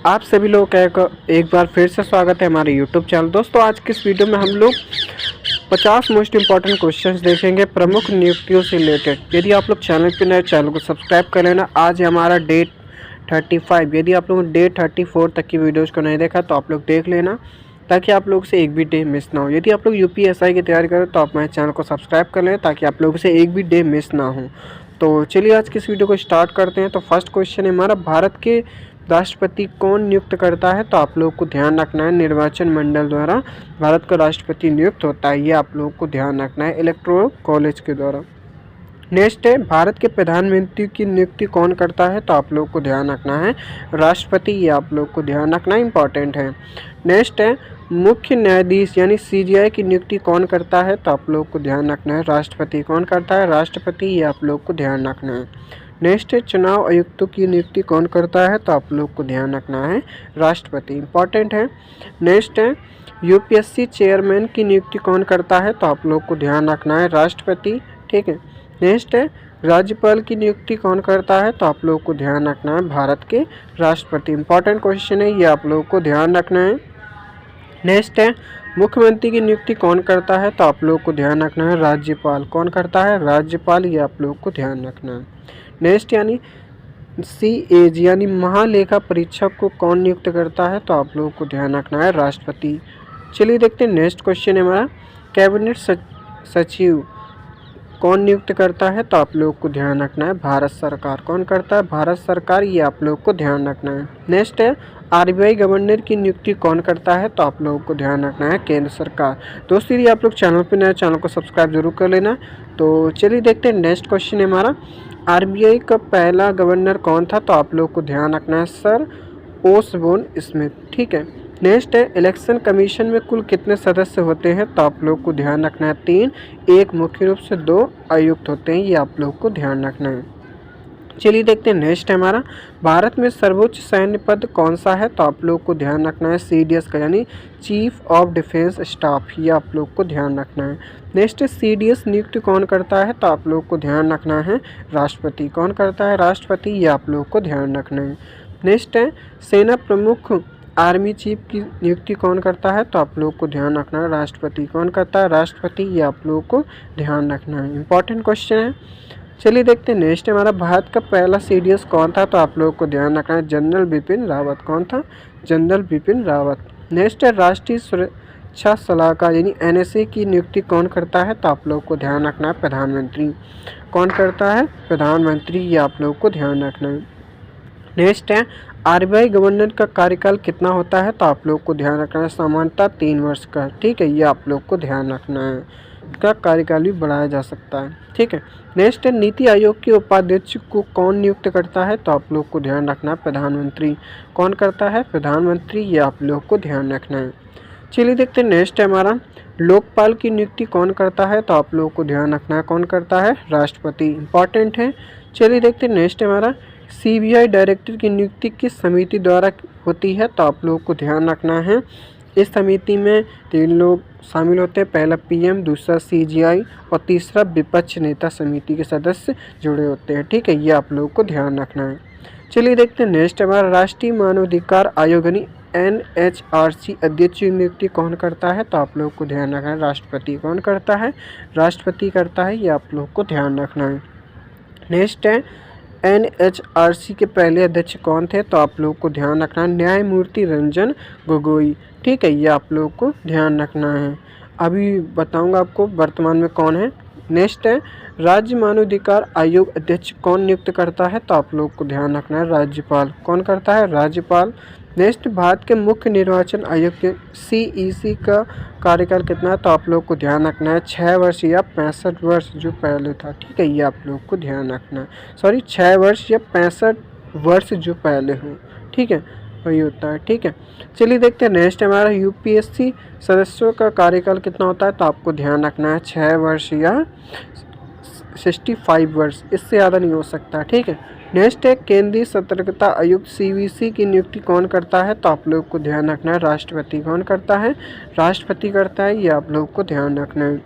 आप सभी लोगों का एक बार फिर से स्वागत है हमारे YouTube चैनल। दोस्तों, आज की इस वीडियो में हम लोग 50 मोस्ट इंपॉर्टेंट क्वेश्चंस देखेंगे प्रमुख नियुक्तियों से रिलेटेड। यदि आप लोग चैनल पर नए, चैनल को सब्सक्राइब कर लेना। आज है हमारा डे 35। यदि आप लोगों ने डे 34 तक की वीडियोज़ को नहीं देखा तो आप लोग देख लेना, ताकि आप लोग से एक भी डे मिस ना हो। यदि आप लोग UPSI की तैयारी करें तो आप हमारे चैनल को सब्सक्राइब कर लें, ताकि आप लोगों से एक भी डे मिस ना हो। तो चलिए आज की इस वीडियो को स्टार्ट करते हैं। तो फर्स्ट क्वेश्चन है हमारा, भारत के राष्ट्रपति कौन नियुक्त करता है? तो आप लोगों को ध्यान रखना है, निर्वाचन मंडल द्वारा भारत का राष्ट्रपति नियुक्त होता है। ये आप लोगों को ध्यान रखना है, इलेक्टोरल कॉलेज के द्वारा। नेक्स्ट है, भारत के प्रधानमंत्री की नियुक्ति कौन करता है? तो आप लोग को ध्यान रखना है, राष्ट्रपति। ये आप लोग को ध्यान रखना इंपॉर्टेंट है। नेक्स्ट है, मुख्य न्यायाधीश यानी CJI की नियुक्ति कौन करता है? तो आप लोग को ध्यान रखना है, राष्ट्रपति। कौन करता है? राष्ट्रपति। ये आप लोग को ध्यान रखना है। नेक्स्ट है, चुनाव आयुक्तों की नियुक्ति कौन करता है? तो आप लोग को ध्यान रखना है, राष्ट्रपति। इंपॉर्टेंट है। नेक्स्ट है, UPSC चेयरमैन की नियुक्ति कौन करता है? तो आप लोग को ध्यान रखना है, राष्ट्रपति। ठीक है। नेक्स्ट है, राज्यपाल की नियुक्ति कौन करता है? तो आप लोग को ध्यान रखना है, भारत के राष्ट्रपति। इंपॉर्टेंट क्वेश्चन है, ये आप लोग को ध्यान रखना है। नेक्स्ट है, मुख्यमंत्री की नियुक्ति कौन करता है? तो आप लोग को ध्यान रखना है, राज्यपाल। कौन करता है? राज्यपाल। ये आप लोग को ध्यान रखना है। नेक्स्ट यानी CAG यानी महालेखा परीक्षक को कौन नियुक्त करता है? तो आप लोगों को ध्यान रखना है, राष्ट्रपति। चलिए देखते हैं, नेक्स्ट क्वेश्चन है हमारा, कैबिनेट सचिव कौन नियुक्त करता है? तो आप लोग को ध्यान रखना है, भारत सरकार। कौन करता है? भारत सरकार। ये आप लोग को ध्यान रखना है। नेक्स्ट है, RBI गवर्नर की नियुक्ति कौन करता है? तो आप लोगों को ध्यान रखना है, केंद्र सरकार। दोस्तों, यदि आप लोग चैनल पर नए, चैनल को सब्सक्राइब जरूर कर लेना। तो चलिए देखते हैं, नेक्स्ट क्वेश्चन है हमारा, RBI का पहला गवर्नर कौन था? तो आप लोग को ध्यान रखना है, सर ओसबोर्न स्मिथ। ठीक है। नेक्स्ट है, इलेक्शन कमीशन में कुल कितने सदस्य होते हैं? तो आप लोग को ध्यान रखना है, 3। एक मुख्य रूप से 2 आयुक्त होते हैं। ये आप लोग को ध्यान रखना है। चलिए देखते हैं, नेक्स्ट है हमारा, भारत में सर्वोच्च सैन्य पद कौन सा है? तो आप लोग को ध्यान रखना है, CDS का यानी चीफ ऑफ डिफेंस स्टाफ। ये आप लोग को ध्यान रखना है। नेक्स्ट है, CDS नियुक्ति कौन करता है? तो आप लोग को ध्यान रखना है, राष्ट्रपति। कौन करता है? राष्ट्रपति। ये आप लोग को ध्यान रखना है। नेक्स्ट है, सेना प्रमुख आर्मी चीफ की नियुक्ति कौन करता है? तो आप लोग को ध्यान रखना है, राष्ट्रपति। कौन करता है? राष्ट्रपति। ये आप लोगों को ध्यान रखना है, इंपॉर्टेंट क्वेश्चन है। चलिए देखते हैं, नेक्स्ट हमारा, भारत का पहला CDS कौन था? तो आप लोगों को ध्यान रखना है, जनरल बिपिन रावत। कौन था? जनरल बिपिन रावत। नेक्स्ट है, राष्ट्रीय सुरक्षा सलाहकार यानी NSA की नियुक्ति कौन करता है? तो आप लोग को ध्यान रखना है, प्रधानमंत्री। कौन करता है? प्रधानमंत्री। ये आप लोग को ध्यान रखना है। नेक्स्ट है, RBI गवर्नर का कार्यकाल कितना होता है? तो आप लोग को ध्यान रखना है, सामान्यतः 3 वर्ष का। ठीक है। ये आप लोग को ध्यान रखना है, इसका कार्यकाल भी बढ़ाया जा सकता है। ठीक है। नेक्स्ट है, नीति आयोग के उपाध्यक्ष को कौन नियुक्त करता है? तो आप लोग को ध्यान रखना है, प्रधानमंत्री। कौन करता है? प्रधानमंत्री। ये आप लोग को ध्यान रखना है। चलिए देखते हैं, नेक्स्ट है हमारा, लोकपाल की नियुक्ति कौन करता है? तो आप लोग को ध्यान रखना है, कौन करता है? राष्ट्रपति। इंपॉर्टेंट है। चलिए देखते हैं, नेक्स्ट है हमारा, CBI डायरेक्टर की नियुक्ति किस समिति द्वारा होती है? तो आप लोग को ध्यान रखना है, इस समिति में 3 लोग शामिल होते हैं, पहला PM, दूसरा CGI और तीसरा विपक्ष नेता समिति के सदस्य जुड़े होते हैं। ठीक है। ये आप लोग को ध्यान रखना है। चलिए देखते हैं, नेक्स्ट हमारा, राष्ट्रीय मानवाधिकार आयोग यानी NHRC अध्यक्ष की नियुक्ति कौन करता है? तो आप लोग को ध्यान रखना है, राष्ट्रपति। कौन करता है? राष्ट्रपति करता है। ये आप लोग को ध्यान रखना है। नेक्स्ट है, NHRC के पहले अध्यक्ष कौन थे? तो आप लोग को ध्यान रखना है, न्यायमूर्ति रंजन गोगोई। ठीक है। ये आप लोग को ध्यान रखना है। अभी बताऊंगा आपको वर्तमान में कौन है। नेक्स्ट है, राज्य मानवाधिकार आयोग अध्यक्ष कौन नियुक्त करता है? तो आप लोग को ध्यान रखना है, राज्यपाल। कौन करता है? राज्यपाल। नेक्स्ट, भारत के मुख्य निर्वाचन आयोग के CEC का कार्यकाल कितना है? तो आप लोग को ध्यान रखना है, 6 वर्ष या 65 वर्ष जो पहले था। ठीक है। ये आप लोग को ध्यान रखना है, सॉरी 6 वर्ष या 65 वर्ष जो पहले हो। ठीक है, वही होता है। ठीक है। चलिए देखते हैं, नेक्स्ट हमारा, UPSC सदस्यों का कार्यकाल कितना होता है? तो आपको ध्यान रखना है, 6 वर्ष या 65 वर्ष, इससे ज़्यादा नहीं हो सकता। ठीक है। नेक्स्ट है, केंद्रीय सतर्कता आयुक्त CVC की नियुक्ति कौन करता है? तो आप लोग को ध्यान रखना है, राष्ट्रपति। कौन करता है? राष्ट्रपति करता है। ये आप लोग को ध्यान रखना है।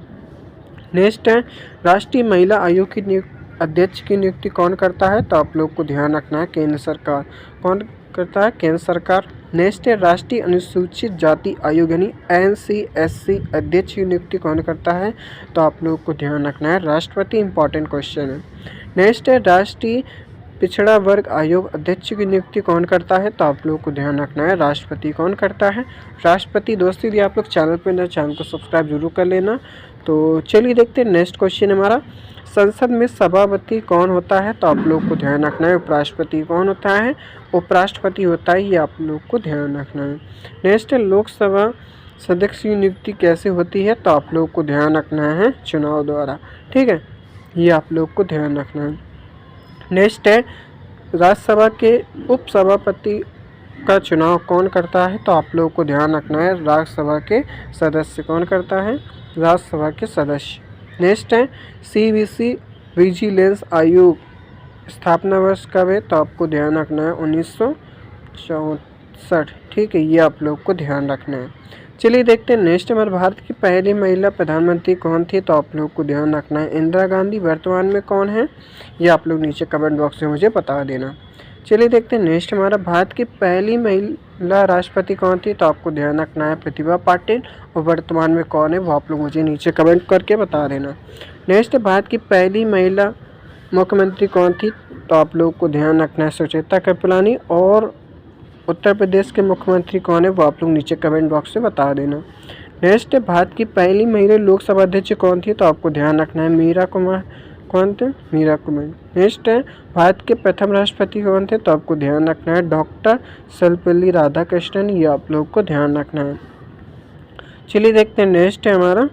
नेक्स्ट है, राष्ट्रीय महिला आयोग की अध्यक्ष की नियुक्ति कौन करता है? तो आप लोग को ध्यान रखना है, केंद्र सरकार। कौन करता है? केंद्र सरकार। नेक्स्ट है राष्ट्रीय अनुसूचित जाति आयोग यानी NCSC अध्यक्ष की नियुक्ति कौन करता है? तो आप लोग को ध्यान रखना है राष्ट्रपति। इंपॉर्टेंट क्वेश्चन है। नेक्स्ट है राष्ट्रीय पिछड़ा वर्ग आयोग अध्यक्ष की नियुक्ति कौन करता है? तो आप लोग को ध्यान रखना है राष्ट्रपति कौन करता है? राष्ट्रपति। दोस्तों यदि आप लोग चैनल पर नए, चैनल को सब्सक्राइब जरूर कर लेना। तो चलिए देखते हैं नेक्स्ट क्वेश्चन हमारा, संसद में सभापति कौन होता है? तो आप लोग को ध्यान रखना है उपराष्ट्रपति कौन होता है? उपराष्ट्रपति होता है, ये आप लोग को ध्यान रखना है। नेक्स्ट है लोकसभा सदस्य की नियुक्ति कैसे होती है? तो आप लोग को ध्यान रखना है चुनाव द्वारा, ठीक है, ये आप लोग को ध्यान रखना है। नेक्स्ट है राज्यसभा के उपसभापति का चुनाव कौन करता है? तो आप लोग को ध्यान रखना है राज्यसभा के सदस्य कौन करता है? राज्यसभा के सदस्य। नेक्स्ट है CBC विजिलेंस आयोग स्थापना वर्ष कब है? तो आपको ध्यान रखना है 1964, ठीक है, ये आप लोग को ध्यान रखना है। चलिए देखते हैं नेक्स्ट हमारे भारत की पहली महिला प्रधानमंत्री कौन थी? तो आप लोग को ध्यान रखना है इंदिरा गांधी। वर्तमान में कौन है? ये आप लोग नीचे कमेंट बॉक्स में मुझे बता देना। चलिए देखते हैं नेक्स्ट हमारा भारत की पहली महिला राष्ट्रपति कौन थी? तो आपको ध्यान रखना है प्रतिभा पाटिल। और वर्तमान में कौन है वो आप लोग मुझे नीचे कमेंट करके बता देना। नेक्स्ट भारत की पहली महिला मुख्यमंत्री कौन थी? तो आप लोग को ध्यान रखना है सुचेता कृपलानी। और उत्तर प्रदेश के मुख्यमंत्री कौन है वो आप लोग नीचे कमेंट बॉक्स में बता देना। नेक्स्ट भारत की पहली महिला लोकसभा अध्यक्ष कौन थी? तो आपको ध्यान रखना है मीरा कुमार। कौन थे? मीरा कुमार। नेक्स्ट है भारत के प्रथम राष्ट्रपति कौन थे? तो आपको ध्यान रखना है डॉक्टर सर्वपल्ली राधाकृष्णन, ये आप लोग को ध्यान रखना है। चलिए देखते हैं नेक्स्ट है हमारा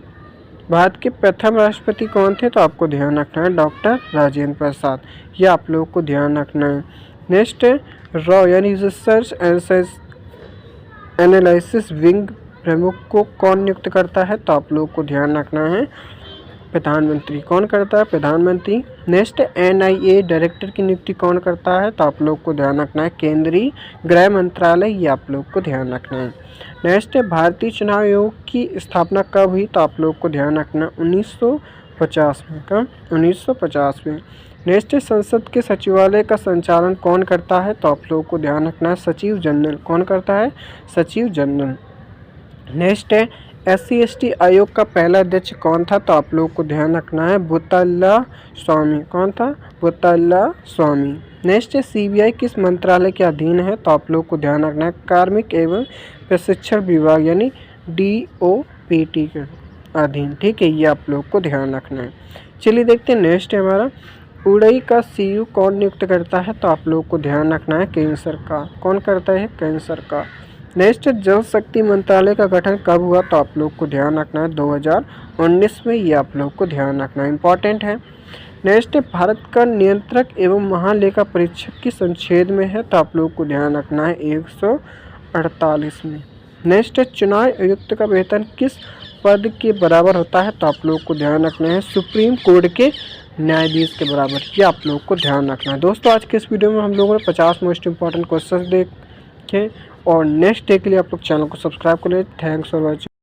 भारत के प्रथम राष्ट्रपति कौन थे? तो आपको ध्यान रखना है डॉक्टर राजेंद्र प्रसाद, ये आप लोग को ध्यान रखना है। नेक्स्ट है रॉ यानी रिसर्च एंड एनालिसिस विंग प्रमुख को कौन नियुक्त करता है? तो आप लोग को ध्यान रखना है प्रधानमंत्री कौन करता है? प्रधानमंत्री। नेक्स्ट NIA डायरेक्टर की नियुक्ति कौन करता है? तो आप लोग को ध्यान रखना है केंद्रीय गृह मंत्रालय, ये आप लोग को ध्यान रखना है। नेक्स्ट है भारतीय चुनाव आयोग की स्थापना कब हुई? तो आप लोग को ध्यान रखना 1950 में। कब? 1950 में। नेक्स्ट है संसद के सचिवालय का संचालन कौन करता है? तो आप लोग को ध्यान रखना है सचिव जनरल कौन करता है? सचिव जनरल। नेक्स्ट है SC/ST आयोग का पहला अध्यक्ष कौन था? तो आप लोग को ध्यान रखना है भूतल्ला स्वामी। कौन था? भूतल्ला स्वामी। नेक्स्ट है CBI किस मंत्रालय के अधीन है? तो आप लोग को ध्यान रखना है कार्मिक एवं प्रशिक्षण विभाग यानी DOPT के अधीन, ठीक है, ये आप लोग को ध्यान रखना है। चलिए देखते हैं नेक्स्ट है हमारा उड़ई का CU कौन नियुक्त करता है? तो आप लोग को ध्यान रखना है केंद्र सरकार कौन करता है? केंद्र सरकार। नेक्स्ट जल शक्ति मंत्रालय का गठन कब हुआ? तो आप लोग को ध्यान रखना है 2019 में, ये आप लोग को ध्यान रखना इंपॉर्टेंट है। नेक्स्ट भारत का नियंत्रक एवं महालेखा परीक्षक की संच्छेद में है? तो आप लोग को ध्यान रखना है 148 में। नेक्स्ट चुनाव आयुक्त का वेतन किस पद के बराबर होता है? तो आप लोग को ध्यान रखना है सुप्रीम कोर्ट के न्यायाधीश के बराबर, ये आप लोग को ध्यान रखना है। दोस्तों आज के इस वीडियो में हम लोगों ने 50 मोस्ट इंपॉर्टेंट क्वेश्चन देखे और नेक्स्ट डे के लिए आप लोग चैनल को सब्सक्राइब कर लें। Thanks for watching.